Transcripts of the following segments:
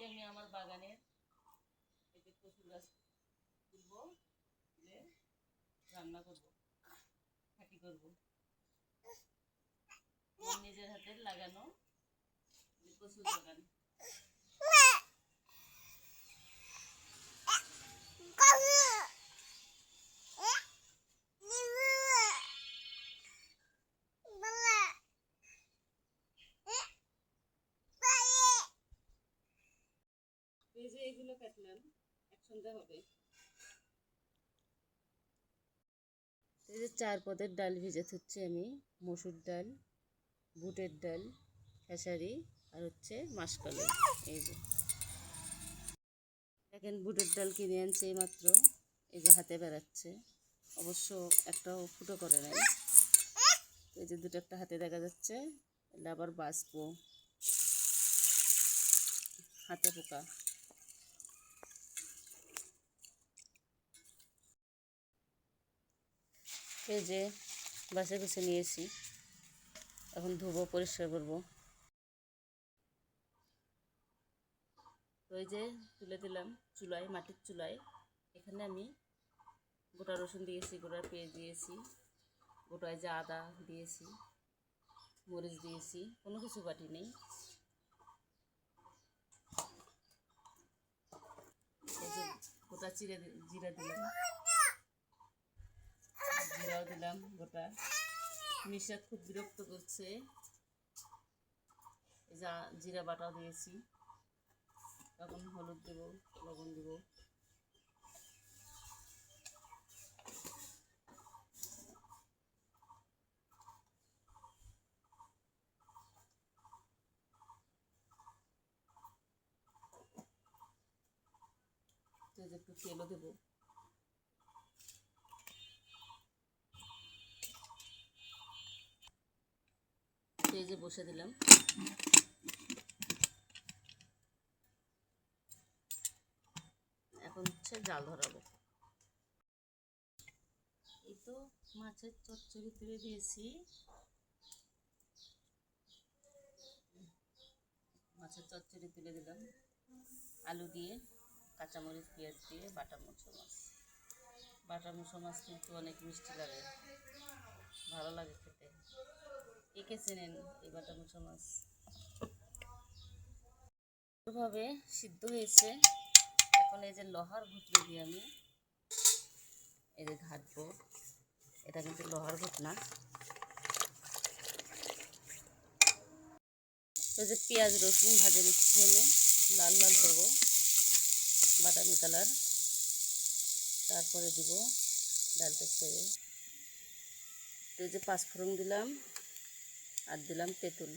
আমি আমার বাগানের এই যে কচুর গাছ তুলবো, তুলে রান্না করব, খাঁটি করব। আমার নিজের হাতের লাগানো কচুর বাগান। এই যে এগুলো কাটলাম, একসঙ্গে হবে। এই যে 4 পদের ডাল ভিজে থুচ্ছি আমি, মসুর ডাল, বুটের ডাল, খেসারি আর হচ্ছে মাসকলাই। এই যে দেখেন বুটের ডাল কিনে আনছে এই মাত্র, এই যে হাতে বেড়াচ্ছে, অবশ্য একটাও ফুটো করে নাই। এই যে দুটো একটা হাতে দেখা যাচ্ছে, এটা আবার বাঁচবো, হাতে পোকা। এই যে বাসে কুচে নিয়েছি, এখন ধুবো, পরিষ্কার করবো। তো এই যে তুলে দিলাম চুলায়, মাটির চুলায়। এখানে আমি গোটা রসুন দিয়েছি, গোটা পেঁয়াজ দিয়েছি, গোটায় যে আদা দিয়েছি, মরিচ দিয়েছি, কোনো কিছু বাটি নেই। এই যে গোটা জিরা দিলাম, জিরাও দিলাম গোটা। মিশা খুব বিরক্ত করছে, এই যে জিরা বাটাও দিয়েছি। এখন হলুদ দেবো, লবণ দেবো। একটু তেলও দেবো। এই যে বসে দিলাম, এখন হচ্ছে জাল ধরাবো। এই তো মাছের চচ্চড়ি তুলে দিয়েছি, মাছের চচ্চড়ি তুলে দিলাম আলু দিয়ে, কাঁচামরিচ পেঁয়াজ দিয়ে, বাটা মুছো মাছ। বাটা মুছো মাছ কিন্তু অনেক মিষ্টি লাগে, ভালো লাগে খেতে। কে কে চেনেন এই বাটা মুছো মাছ? ভাবে সিদ্ধ হয়েছে। এখন এই যে লোহার ঘুটনি দিয়ে আমি এই যে ঘাটবো, এটা কিন্তু লোহার ঘুটনা। তো যে পেঁয়াজ রসুন ভাজে নিচ্ছি আমি, লাল লাল করবো, বাদামি কালার। তারপরে দিব ডালটা ছেড়ে। তো এই যে 5 ফোড়ন দিলাম আর দিলাম তেঁতুল।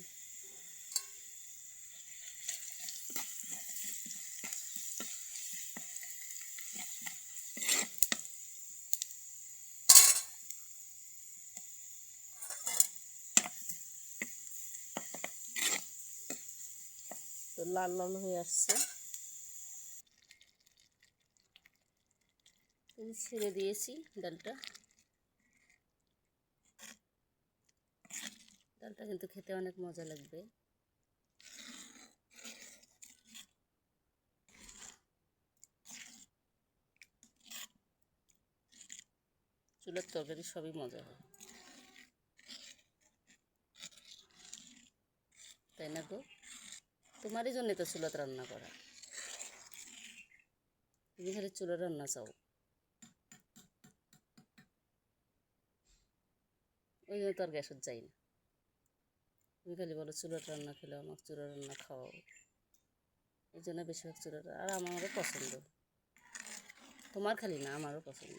তো লাল লাল হয়ে আসছে, ছেড়ে দিয়েছি ডালটা। ডালটা কিন্তু খেতে অনেক মজা লাগবে। চুলার তরকারি সবই মজা হয়, তাই না গো? তোমারই জন্যে তো চুলাতে রান্না করা, তুমি খালি চুলার রান্না চাও। ওই জন্য তো আর গ্যাসের যাই না। তুমি খালি বলো চুলার রান্না খেলে, আমার চুলার রান্না খাওয়াও, এই জন্য বেশিরভাগ চুলার। আর আমারও পছন্দ, তোমার খালি না, আমারও পছন্দ।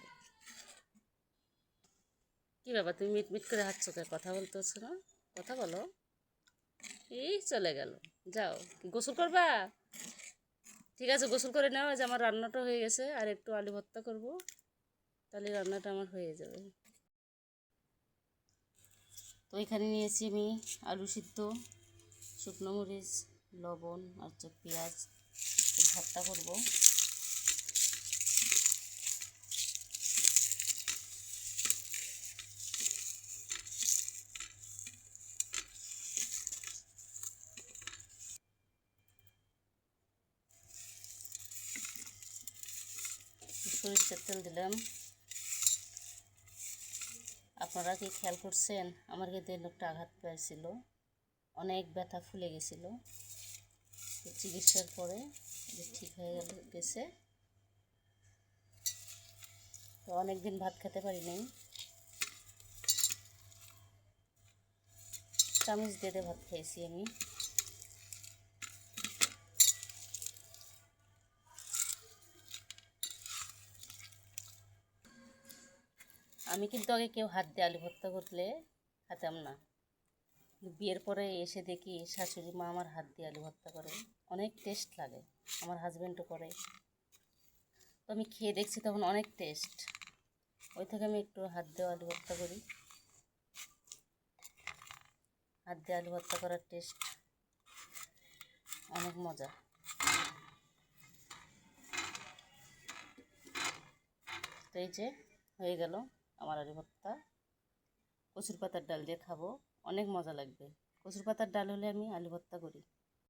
কী ব্যাপার, তুমি মিট মিট করে হাঁটছো, কথা বলতেছো না? কথা বলো। এই চলে গেল, যাও গোসল করবা? ঠিক আছে, গোসল করে নাও। যে আমার রান্নাটা হয়ে গেছে, আর একটু আলু ভর্তা করব, তাহলে রান্নাটা আমার হয়ে যাবে। তো এখানে নিয়েছি আমি আলু সিদ্ধ, শুকনো মরিচ, লবণ আর পেঁয়াজ, ভর্তা করব। সরিষার তেল দিলাম। আপনারা কি খেয়াল করছেন আমার কিন্তু একটা আঘাত পেয়েছিল, অনেক ব্যথা ফুলে গেছিল। চিকিৎসার পরে ঠিক হয়ে গেছে। তো অনেক দিন ভাত খেতে পারি নাই, চামচ দিয়ে ভাত খাইছি আমি। আমি কিন্তু আগে কেউ হাত দিয়ে আলু ভর্তা করলে খেতাম না, বিয়ের পরে এসে দেখি শাশুড়ি মা আমার হাত দিয়ে আলু ভর্তা করে, অনেক টেস্ট লাগে। আমার হাজব্যান্ডও করে, তো আমি খেয়ে দেখছি তখন অনেক টেস্ট। ওই থেকে আমি একটু হাত দিয়ে আলু ভর্তা করি। হাত দিয়ে আলু ভর্তা করার টেস্ট অনেক মজা। তো এই যে হয়ে গেল আমার আলু ভর্তা। কচুর পাতার ডাল দিয়ে খাবো, অনেক মজা লাগবে। কচুর পাতার ডাল হলে আমি আলু ভর্তা করি।